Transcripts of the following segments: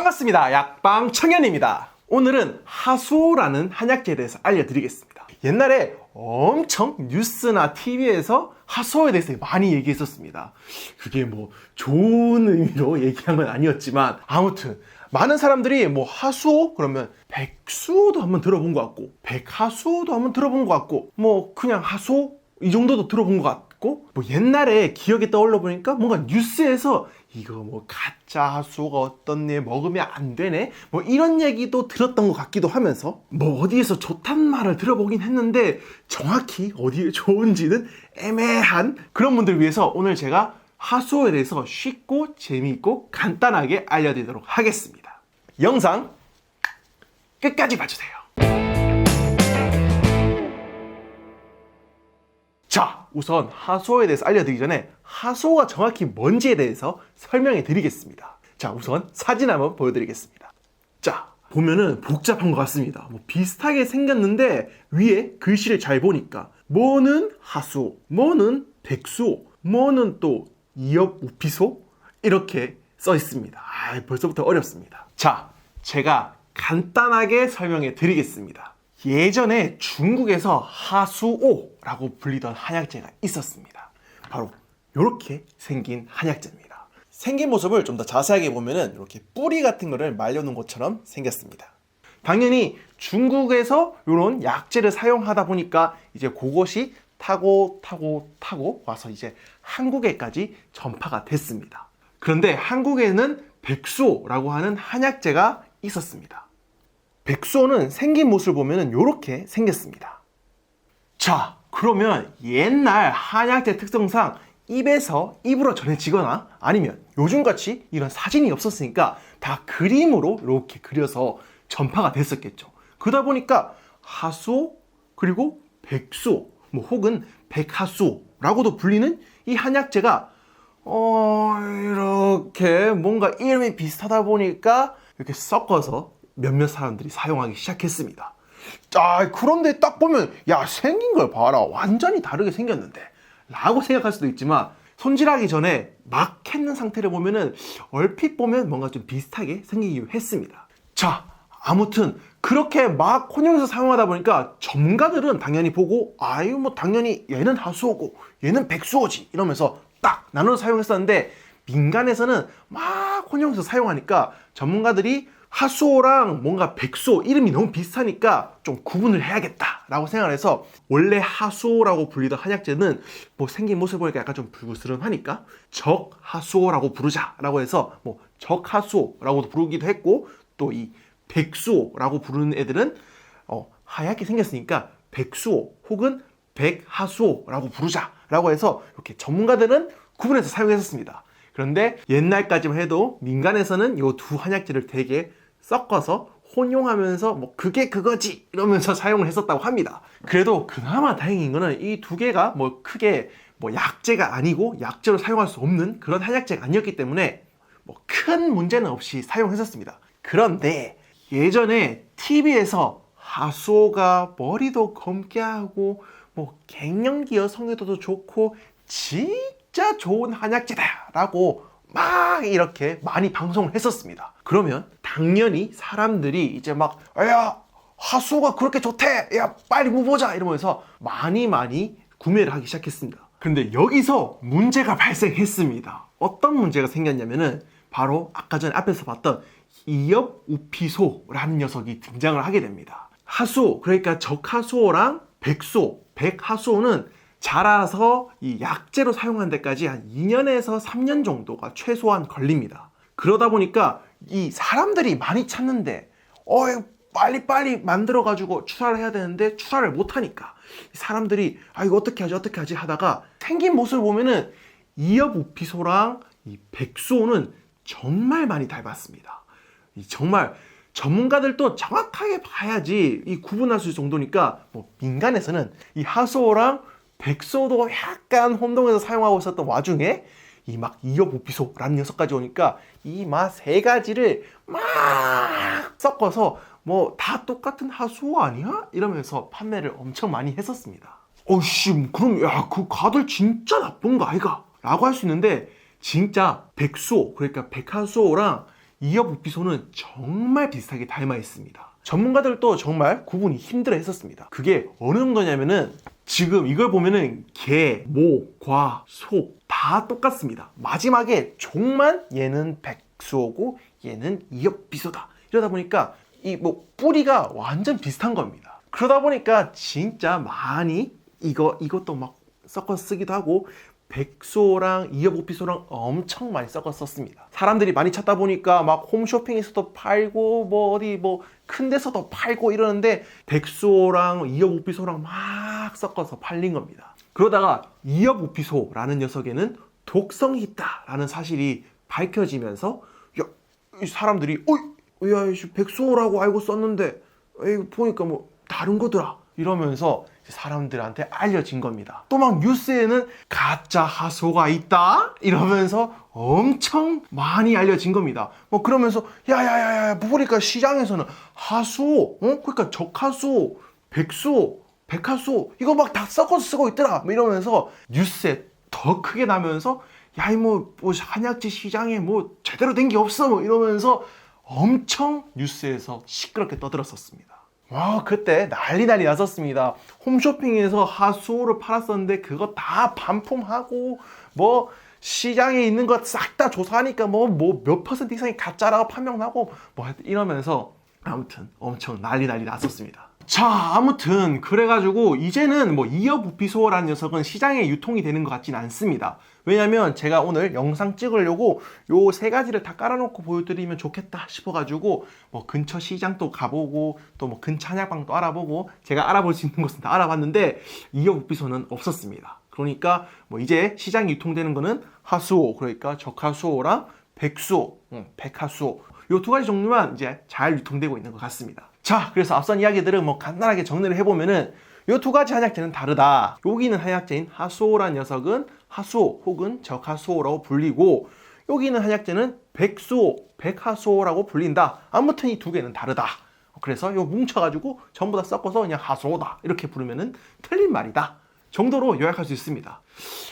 반갑습니다. 약방 청년입니다. 오늘은 하수오라는 한약재에 대해서 알려드리겠습니다. 옛날에 엄청 뉴스나 TV에서 하수오에 대해서 많이 얘기했었습니다. 그게 뭐 좋은 의미로 얘기한 건 아니었지만 아무튼 많은 사람들이 뭐 하수오? 그러면 백수오도 한번 들어본 것 같고 백하수오도 한번 들어본 것 같고 뭐 그냥 하수오? 이 정도도 들어본 것 같고 뭐 옛날에 기억에 떠올려 보니까 뭔가 뉴스에서 이거 뭐 가짜 하수오가 어떻네, 먹으면 안 되네, 뭐 이런 얘기도 들었던 것 같기도 하면서 뭐 어디에서 좋단 말을 들어보긴 했는데 정확히 어디에 좋은지는 애매한 그런 분들 위해서 오늘 제가 하수오에 대해서 쉽고 재미있고 간단하게 알려드리도록 하겠습니다. 영상 끝까지 봐주세요. 자, 우선 하수오에 대해서 알려드리기 전에 하수오가 정확히 뭔지에 대해서 설명해 드리겠습니다. 자, 우선 사진 한번 보여드리겠습니다. 자, 보면은 복잡한 것 같습니다. 뭐 비슷하게 생겼는데 위에 글씨를 잘 보니까 뭐는 하수오, 뭐는 백수오, 뭐는 또 이엽우피소 이렇게 써 있습니다. 벌써부터 어렵습니다. 자, 제가 간단하게 설명해 드리겠습니다. 예전에 중국에서 하수오라고 불리던 한약재가 있었습니다. 바로 이렇게 생긴 한약재입니다. 생긴 모습을 좀 더 자세하게 보면은 이렇게 뿌리 같은 거를 말려놓은 것처럼 생겼습니다. 당연히 중국에서 이런 약재를 사용하다 보니까 이제 그것이 타고 와서 이제 한국에까지 전파가 됐습니다. 그런데 한국에는 백수오라고 하는 한약재가 있었습니다. 백수오는 생긴 모습을 보면 이렇게 생겼습니다. 자, 그러면 옛날 한약재 특성상 입에서 입으로 전해지거나 아니면 요즘같이 이런 사진이 없었으니까 다 그림으로 이렇게 그려서 전파가 됐었겠죠. 그러다 보니까 하수오 그리고 백수오 뭐 혹은 백하수오라고도 불리는 이 한약재가 이렇게 뭔가 이름이 비슷하다 보니까 이렇게 섞어서 몇몇 사람들이 사용하기 시작했습니다. 자, 그런데 딱 보면 야, 생긴 걸 봐라, 완전히 다르게 생겼는데 라고 생각할 수도 있지만 손질하기 전에 막 캤는 상태를 보면은 얼핏 보면 뭔가 좀 비슷하게 생기기도 했습니다. 자, 아무튼 그렇게 막 혼용해서 사용하다 보니까 전문가들은 당연히 보고 아유 뭐 당연히 얘는 하수오고 얘는 백수오지 이러면서 딱 나눠서 사용했었는데 민간에서는 막 혼용해서 사용하니까 전문가들이 하수오랑 뭔가 백수오 이름이 너무 비슷하니까 좀 구분을 해야겠다라고 생각을 해서 원래 하수오라고 불리던 한약재는 뭐 생긴 모습을 보니까 약간 좀 불그스름하니까 적하수오라고 부르자라고 해서 뭐 적하수오라고도 부르기도 했고 또 이 백수오라고 부르는 애들은 하얗게 생겼으니까 백수오 혹은 백하수오라고 부르자라고 해서 이렇게 전문가들은 구분해서 사용했었습니다. 그런데 옛날까지만 해도 민간에서는 이 두 한약재를 되게 섞어서 혼용하면서 뭐 그게 그거지 이러면서 사용을 했었다고 합니다. 그래도 그나마 다행인 거는 이 두 개가 뭐 크게 뭐 약재가 아니고 약재로 사용할 수 없는 그런 한약재가 아니었기 때문에 뭐 큰 문제는 없이 사용했었습니다. 그런데 예전에 TV에서 하수오가 머리도 검게 하고 뭐 갱년기 여성에도 좋고 진짜 좋은 한약재다 라고 막 이렇게 많이 방송을 했었습니다. 그러면 당연히 사람들이 이제 막 야, 하수오가 그렇게 좋대, 야 빨리 무보자 이러면서 많이 구매를 하기 시작했습니다. 그런데 여기서 문제가 발생했습니다. 어떤 문제가 생겼냐면은 바로 아까 전에 앞에서 봤던 이엽우피소라는 녀석이 등장을 하게 됩니다. 하수오, 그러니까 적하수오랑 백수오, 백하수오는 자라서 이 약재로 사용하는 데까지 한 2년에서 3년 정도가 최소한 걸립니다. 그러다 보니까 이 사람들이 많이 찾는데 빨리 만들어가지고 출하를 해야 되는데 출하를 못하니까 사람들이 이거 어떻게 하지 하다가 생긴 모습을 보면은 이엽우피소랑 이 백수오는 정말 많이 닮았습니다. 정말 전문가들도 정확하게 봐야지 이 구분할 수 있을 정도니까 뭐 민간에서는 이 하수오랑 백수오도 약간 혼동해서 사용하고 있었던 와중에 이 막 이엽우피소라는 녀석까지 오니까 이 맛 세 가지를 막 섞어서 뭐 다 똑같은 하수오 아니야? 이러면서 판매를 엄청 많이 했었습니다. 그럼 야, 그 가들 진짜 나쁜 거 아이가? 라고 할 수 있는데 진짜 백수오, 그러니까 백하수오랑 이어부피소는 정말 비슷하게 닮아 있습니다. 전문가들도 정말 구분이 힘들어 했었습니다. 그게 어느 정도냐면은 지금 이걸 보면은 개, 모, 과, 소 다 똑같습니다. 마지막에 종만 얘는 백수호고 얘는 이어비소다. 이러다 보니까 이 뭐 뿌리가 완전 비슷한 겁니다. 그러다 보니까 진짜 많이 이것도 막 섞어 쓰기도 하고 백수호랑 이어보피소랑 엄청 많이 섞어 썼습니다. 사람들이 많이 찾다 보니까 막 홈쇼핑에서도 팔고 뭐 어디 뭐 큰 데서도 팔고 이러는데 백수호랑 이어보피소랑 막 섞어서 팔린 겁니다. 그러다가 이어보피소라는 녀석에는 독성이 있다라는 사실이 밝혀지면서 야, 이 사람들이 야, 백수호라고 알고 썼는데 보니까 뭐 다른 거더라 이러면서 사람들한테 알려진 겁니다. 또 막 뉴스에는 가짜 하수가 있다 이러면서 엄청 많이 알려진 겁니다. 뭐 그러면서 야야야야 보니까 시장에서는 하수, 그러니까 적하수, 백수, 백하수 이거 막 다 섞어서 쓰고 있더라. 뭐 이러면서 뉴스에 더 크게 나면서 야, 뭐 한약재 시장에 뭐 제대로 된 게 없어 뭐 이러면서 엄청 뉴스에서 시끄럽게 떠들었었습니다. 와, 그때 난리 났었습니다. 홈쇼핑에서 하수호를 팔았었는데 그거 다 반품하고 뭐 시장에 있는 거 싹 다 조사하니까 뭐 몇 퍼센트 이상이 가짜라고 판명나고 뭐 이러면서 아무튼 엄청 난리 났었습니다. 자, 아무튼 그래가지고 이제는 뭐 이어부피소라는 녀석은 시장에 유통이 되는 것 같진 않습니다. 왜냐면 제가 오늘 영상 찍으려고 요 세 가지를 다 깔아놓고 보여드리면 좋겠다 싶어가지고 뭐 근처 시장도 가보고 또 뭐 근처 한약방도 알아보고 제가 알아볼 수 있는 곳은 다 알아봤는데 이어부피소는 없었습니다. 그러니까 뭐 이제 시장에 유통되는 거는 하수호, 그러니까 적하수호랑 백수호, 백하수호 요 두 가지 종류만 이제 잘 유통되고 있는 것 같습니다. 자, 그래서 앞선 이야기들은 뭐 간단하게 정리를 해보면은 요 두 가지 한약재는 다르다. 여기 있는 한약재인 하수호란 녀석은 하수호 혹은 적하수호라고 불리고 여기 있는 한약재는 백수호, 백하수호라고 불린다. 아무튼 이 두 개는 다르다. 그래서 요 뭉쳐가지고 전부 다 섞어서 그냥 하수호다 이렇게 부르면은 틀린 말이다 정도로 요약할 수 있습니다.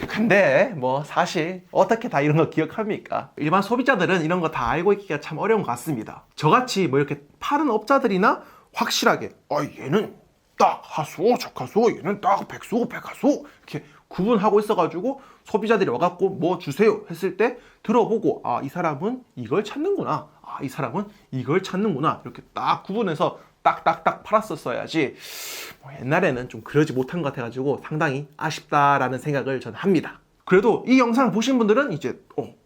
근데 뭐 사실 어떻게 다 이런 거 기억합니까? 일반 소비자들은 이런 거 다 알고 있기가 참 어려운 것 같습니다. 저같이 뭐 이렇게 파는 업자들이나 확실하게 얘는 딱 하수호, 적하수호, 얘는 딱 백수호, 백하수호 이렇게 구분하고 있어가지고 소비자들이 와갖고 뭐 주세요 했을 때 들어보고 이 사람은 이걸 찾는구나, 이 사람은 이걸 찾는구나 이렇게 딱 구분해서 딱딱딱 팔았었어야지 뭐 옛날에는 좀 그러지 못한 것 같아가지고 상당히 아쉽다라는 생각을 저는 합니다. 그래도 이 영상 보신 분들은 이제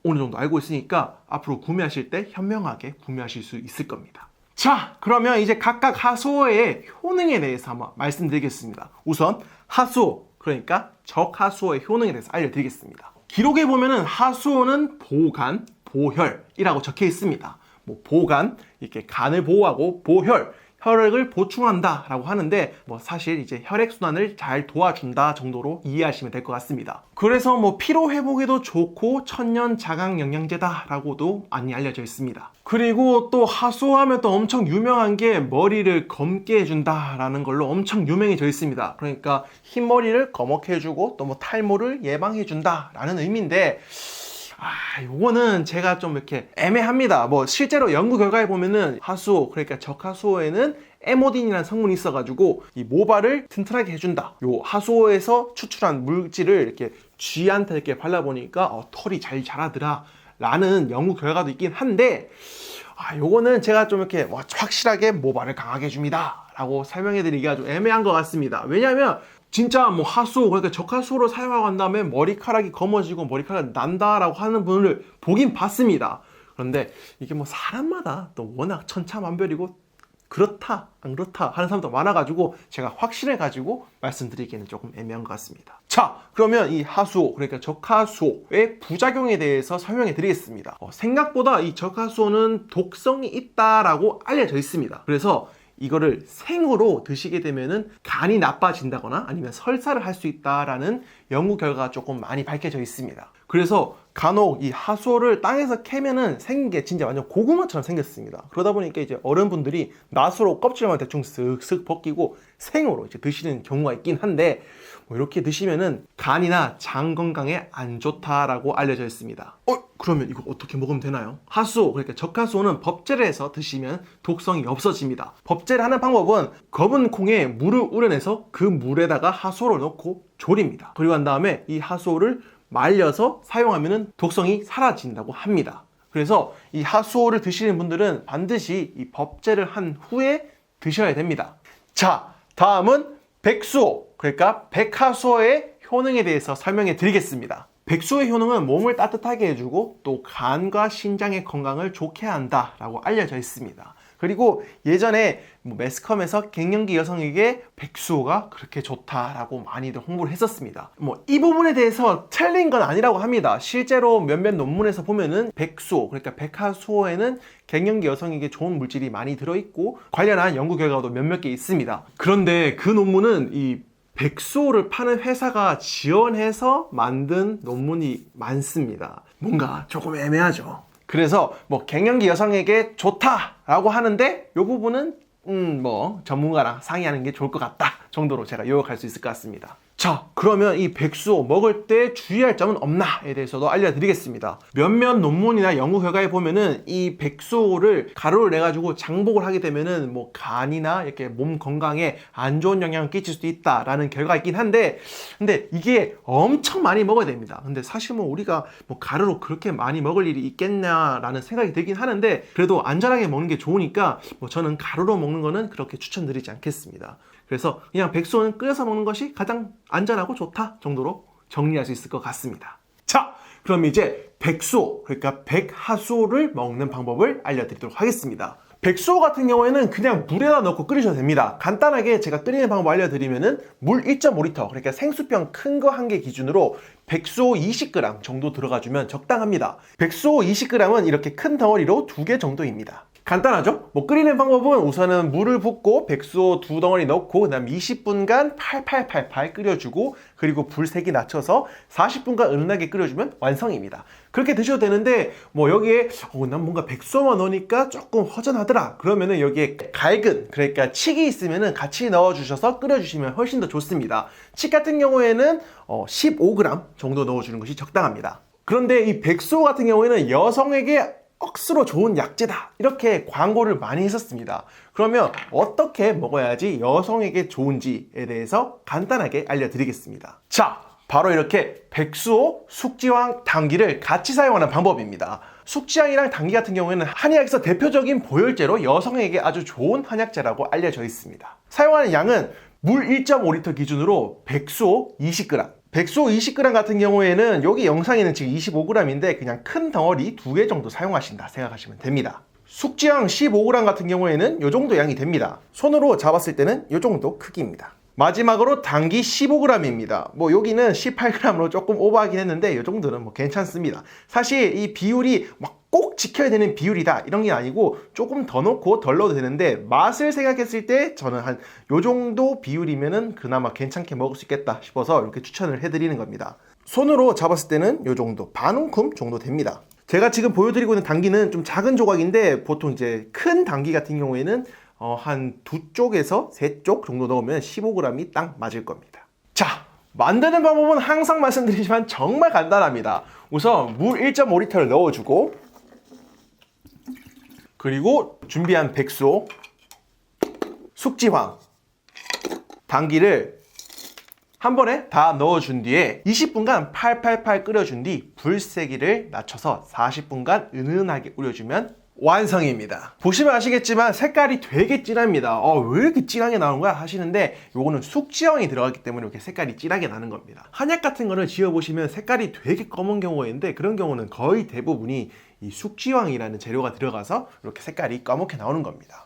어느 정도 알고 있으니까 앞으로 구매하실 때 현명하게 구매하실 수 있을 겁니다. 자, 그러면 이제 각각 하수호의 효능에 대해서 한번 말씀드리겠습니다. 우선 하수호, 그러니까 적하수호의 효능에 대해서 알려드리겠습니다. 기록에 보면은 하수호는 보간, 보혈이라고 적혀 있습니다. 뭐 보간, 이렇게 간을 보호하고 보혈, 혈액을 보충한다 라고 하는데 뭐 사실 이제 혈액순환을 잘 도와준다 정도로 이해하시면 될 것 같습니다. 그래서 뭐 피로회복에도 좋고 천연 자강 영양제다 라고도 많이 알려져 있습니다. 그리고 또 하수호하면 또 엄청 유명한 게 머리를 검게 해준다 라는 걸로 엄청 유명해져 있습니다. 그러니까 흰머리를 검게 해주고 또 뭐 탈모를 예방해준다 라는 의미인데 요거는 제가 좀 이렇게 애매합니다. 뭐 실제로 연구 결과에 보면은 하수호, 그러니까 적하수호에는 에모딘이라는 성분이 있어가지고 이 모발을 튼튼하게 해준다. 요 하수호에서 추출한 물질을 이렇게 쥐한테 이렇게 발라보니까 털이 잘 자라더라 라는 연구 결과도 있긴 한데 요거는 제가 좀 이렇게 확실하게 모발을 강하게 해줍니다 라고 설명해드리기가 좀 애매한 것 같습니다. 왜냐하면 진짜 뭐 하수호, 그러니까 적하수호를 사용하고 난 다음에 머리카락이 검어지고 머리카락이 난다라고 하는 분을 보긴 봤습니다. 그런데 이게 뭐 사람마다 또 워낙 천차만별이고 그렇다 안 그렇다 하는 사람도 많아가지고 제가 확신해가지고 말씀드리기에는 조금 애매한 것 같습니다. 자, 그러면 이 하수호, 그러니까 적하수호의 부작용에 대해서 설명해 드리겠습니다. 생각보다 이 적하수호는 독성이 있다라고 알려져 있습니다. 그래서 이거를 생으로 드시게 되면은 간이 나빠진다거나 아니면 설사를 할 수 있다라는 연구 결과가 조금 많이 밝혀져 있습니다. 그래서 간혹 이 하수오를 땅에서 캐면은 생긴 게 진짜 완전 고구마처럼 생겼습니다. 그러다 보니까 이제 어른분들이 낫으로 껍질만 대충 쓱쓱 벗기고 생으로 이제 드시는 경우가 있긴 한데, 뭐 이렇게 드시면은 간이나 장 건강에 안 좋다라고 알려져 있습니다. 그러면 이거 어떻게 먹으면 되나요? 하수오, 그러니까 적하수오는 법제를 해서 드시면 독성이 없어집니다. 법제를 하는 방법은 검은 콩에 물을 우려내서 그 물에다가 하수오를 넣고 졸입니다. 그리고 난 다음에 이 하수오를 말려서 사용하면 독성이 사라진다고 합니다. 그래서 이 하수오를 드시는 분들은 반드시 이 법제를 한 후에 드셔야 됩니다. 자, 다음은 백수오, 그러니까 백하수오의 효능에 대해서 설명해 드리겠습니다. 백수오의 효능은 몸을 따뜻하게 해주고 또 간과 신장의 건강을 좋게 한다라고 알려져 있습니다. 그리고 예전에 매스컴에서 갱년기 여성에게 백수오가 그렇게 좋다라고 많이들 홍보를 했었습니다. 이 부분에 대해서 틀린 건 아니라고 합니다. 실제로 몇몇 논문에서 보면은 백수오, 그러니까 백하수오에는 갱년기 여성에게 좋은 물질이 많이 들어있고 관련한 연구 결과도 몇몇 개 있습니다. 그런데 그 논문은 이 백수오를 파는 회사가 지원해서 만든 논문이 많습니다. 뭔가 조금 애매하죠. 그래서 갱년기 여성에게 좋다라고 하는데 이 부분은 전문가랑 상의하는 게 좋을 것 같다 정도로 제가 요약할 수 있을 것 같습니다. 자, 그러면 이 백수오 먹을 때 주의할 점은 없나에 대해서도 알려드리겠습니다. 몇몇 논문이나 연구 결과에 보면은 이 백수오를 가루를 내가지고 장복을 하게 되면은 간이나 이렇게 몸 건강에 안 좋은 영향을 끼칠 수도 있다라는 결과가 있긴 한데, 근데 이게 엄청 많이 먹어야 됩니다. 근데 사실 우리가 가루로 그렇게 많이 먹을 일이 있겠냐라는 생각이 들긴 하는데, 그래도 안전하게 먹는 게 좋으니까 저는 가루로 먹는 거는 그렇게 추천드리지 않겠습니다. 그래서 그냥 백수오는 끓여서 먹는 것이 가장 안전하고 좋다 정도로 정리할 수 있을 것 같습니다. 자, 그럼 이제 백수오, 그러니까 백하수오를 먹는 방법을 알려드리도록 하겠습니다. 백수오 같은 경우에는 그냥 물에다 넣고 끓이셔도 됩니다. 간단하게 제가 끓이는 방법 알려드리면은 물 1.5리터, 그러니까 생수병 큰 거 한 개 기준으로 백수오 20g 정도 들어가주면 적당합니다. 백수오 20g은 이렇게 큰 덩어리로 2개 정도입니다. 간단하죠? 끓이는 방법은 우선은 물을 붓고 백수오 2덩어리 넣고 그 다음 20분간 팔팔팔팔 끓여주고, 그리고 불 색이 낮춰서 40분간 은은하게 끓여주면 완성입니다. 그렇게 드셔도 되는데 여기에 난 뭔가 백수오만 넣으니까 조금 허전하더라 그러면은 여기에 갈근, 그러니까 칡이 있으면은 같이 넣어주셔서 끓여주시면 훨씬 더 좋습니다. 칡 같은 경우에는 15g 정도 넣어주는 것이 적당합니다. 그런데 이 백수오 같은 경우에는 여성에게 억수로 좋은 약재다 이렇게 광고를 많이 했었습니다. 그러면 어떻게 먹어야지 여성에게 좋은지에 대해서 간단하게 알려드리겠습니다. 자, 바로 이렇게 백수오, 숙지황, 당귀를 같이 사용하는 방법입니다. 숙지황이랑 당귀 같은 경우에는 한의학에서 대표적인 보혈제로 여성에게 아주 좋은 한약재라고 알려져 있습니다. 사용하는 양은 물 1.5리터 기준으로 백수오 20g, 백수오 20g 같은 경우에는 여기 영상에는 지금 25g인데 그냥 큰 덩어리 2개 정도 사용하신다 생각하시면 됩니다. 숙지황 15g 같은 경우에는 이 정도 양이 됩니다. 손으로 잡았을 때는 이 정도 크기입니다. 마지막으로 당귀 15g입니다. 여기는 18g으로 조금 오버하긴 했는데 이 정도는 괜찮습니다. 사실 이 비율이 꼭 지켜야 되는 비율이다 이런 게 아니고 조금 더 넣고 덜 넣어도 되는데, 맛을 생각했을 때 저는 한 요 정도 비율이면은 그나마 괜찮게 먹을 수 있겠다 싶어서 이렇게 추천을 해드리는 겁니다. 손으로 잡았을 때는 요 정도, 반 움큼 정도 됩니다. 제가 지금 보여드리고 있는 당귀는 좀 작은 조각인데 보통 이제 큰 당귀 같은 경우에는 한 2쪽에서 3쪽 정도 넣으면 15g이 딱 맞을 겁니다. 자, 만드는 방법은 항상 말씀드리지만 정말 간단합니다. 우선 물 1.5리터를 넣어주고, 그리고 준비한 백수오, 숙지황, 당귀를 한 번에 다 넣어준 뒤에 20분간 팔팔팔 끓여준 뒤 불세기를 낮춰서 40분간 은은하게 우려주면 완성입니다. 보시면 아시겠지만 색깔이 되게 진합니다. 왜 이렇게 진하게 나오는 거야 하시는데, 요거는 숙지황이 들어갔기 때문에 이렇게 색깔이 진하게 나는 겁니다. 한약 같은 거를 지어보시면 색깔이 되게 검은 경우가 있는데, 그런 경우는 거의 대부분이 이 숙지황이라는 재료가 들어가서 이렇게 색깔이 까맣게 나오는 겁니다.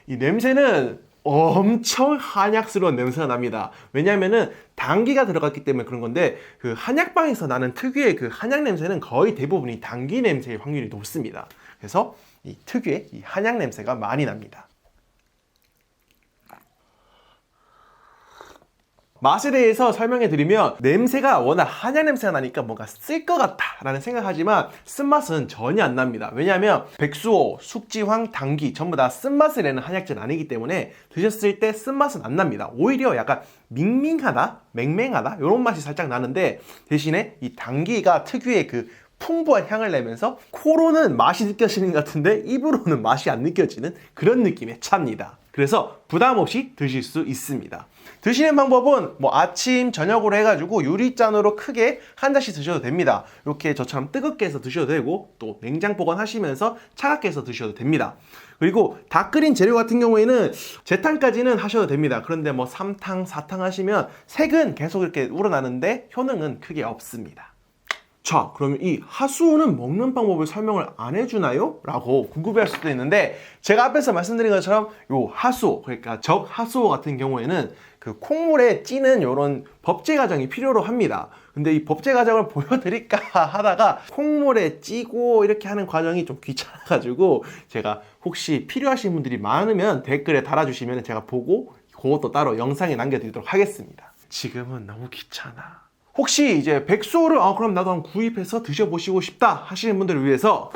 이 냄새는 엄청 한약스러운 냄새가 납니다. 왜냐면은 당귀가 들어갔기 때문에 그런 건데, 그 한약방에서 나는 특유의 그 한약 냄새는 거의 대부분이 당귀 냄새의 확률이 높습니다. 그래서 이 특유의 이 한약 냄새가 많이 납니다. 맛에 대해서 설명해 드리면 냄새가 워낙 한약 냄새가 나니까 뭔가 쓸 것 같다 라는 생각하지만 쓴맛은 전혀 안 납니다. 왜냐하면 백수호, 숙지황, 당귀 전부 다 쓴맛을 내는 한약재는 아니기 때문에 드셨을 때 쓴맛은 안 납니다. 오히려 약간 밍밍하다, 맹맹하다 이런 맛이 살짝 나는데 대신에 이 당귀가 특유의 그 풍부한 향을 내면서 코로는 맛이 느껴지는 것 같은데 입으로는 맛이 안 느껴지는 그런 느낌의 차입니다. 그래서 부담 없이 드실 수 있습니다. 드시는 방법은 뭐 아침, 저녁으로 해가지고 유리잔으로 크게 한 잔씩 드셔도 됩니다. 이렇게 저처럼 뜨겁게 해서 드셔도 되고 또 냉장 보관하시면서 차갑게 해서 드셔도 됩니다. 그리고 다 끓인 재료 같은 경우에는 재탕까지는 하셔도 됩니다. 그런데 뭐 3탕, 4탕 하시면 색은 계속 이렇게 우러나는데 효능은 크게 없습니다. 자, 그러면 이 하수오는 먹는 방법을 설명을 안 해주나요? 라고 궁금해할 수도 있는데 제가 앞에서 말씀드린 것처럼 요 하수오, 그러니까 적하수오 같은 경우에는 그 콩물에 찌는 이런 법제 과정이 필요로 합니다. 근데 이 법제 과정을 보여드릴까 하다가 콩물에 찌고 이렇게 하는 과정이 좀 귀찮아가지고 제가 혹시 필요하신 분들이 많으면 댓글에 달아주시면 제가 보고 그것도 따로 영상에 남겨드리도록 하겠습니다. 지금은 너무 귀찮아. 혹시 이제 백수호를 그럼 나도 한번 구입해서 드셔보시고 싶다 하시는 분들을 위해서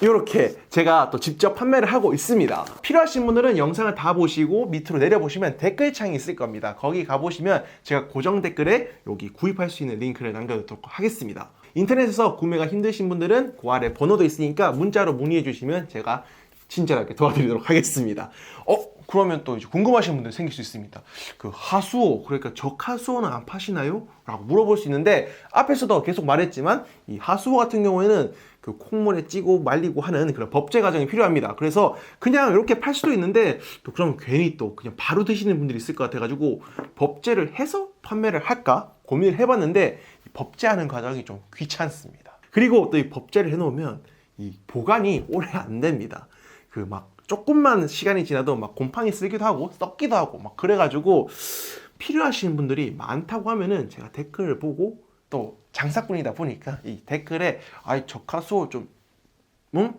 이렇게 제가 또 직접 판매를 하고 있습니다. 필요하신 분들은 영상을 다 보시고 밑으로 내려보시면 댓글창이 있을 겁니다. 거기 가보시면 제가 고정 댓글에 여기 구입할 수 있는 링크를 남겨두도록 하겠습니다. 인터넷에서 구매가 힘드신 분들은 그 아래 번호도 있으니까 문자로 문의해 주시면 제가 친절하게 도와드리도록 하겠습니다. 그러면 또 이제 궁금하신 분들 생길 수 있습니다. 그 하수오, 그러니까 적하수오는 안 파시나요? 라고 물어볼 수 있는데 앞에서도 계속 말했지만 이 하수오 같은 경우에는 그 콩물에 찌고 말리고 하는 그런 법제 과정이 필요합니다. 그래서 그냥 이렇게 팔 수도 있는데 또 그러면 괜히 또 그냥 바로 드시는 분들이 있을 것 같아가지고 법제를 해서 판매를 할까 고민을 해봤는데 법제하는 과정이 좀 귀찮습니다. 그리고 또 이 법제를 해놓으면 이 보관이 오래 안 됩니다. 그 막 조금만 시간이 지나도 막 곰팡이 쓰기도 하고 썩기도 하고 막 그래가지고 필요하신 분들이 많다고 하면은 제가 댓글을 보고 또 장사꾼이다 보니까 이 댓글에 적하수오 좀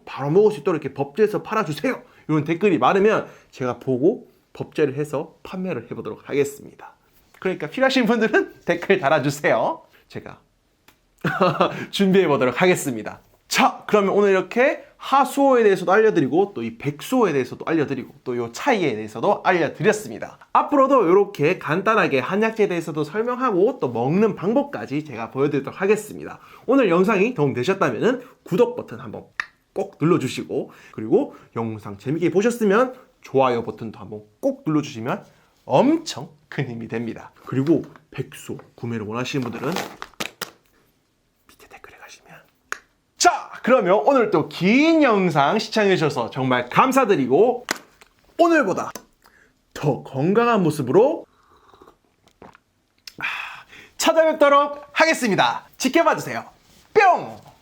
바로 먹을 수 있도록 이렇게 법제해서 팔아주세요 이런 댓글이 많으면 제가 보고 법제를 해서 판매를 해보도록 하겠습니다. 그러니까 필요하신 분들은 댓글 달아주세요. 제가 준비해 보도록 하겠습니다. 자, 그러면 오늘 이렇게 하수오에 대해서도 알려드리고 또 이 백수오에 대해서도 알려드리고 또 이 차이에 대해서도 알려드렸습니다. 앞으로도 이렇게 간단하게 한약재에 대해서도 설명하고 또 먹는 방법까지 제가 보여드리도록 하겠습니다. 오늘 영상이 도움되셨다면 구독 버튼 한번 꼭 눌러주시고 그리고 영상 재밌게 보셨으면 좋아요 버튼도 한번 꼭 눌러주시면 엄청 큰 힘이 됩니다. 그리고 백수오 구매를 원하시는 분들은 자, 그러면 오늘 또 긴 영상 시청해주셔서 정말 감사드리고 오늘보다 더 건강한 모습으로 찾아뵙도록 하겠습니다. 지켜봐주세요. 뿅!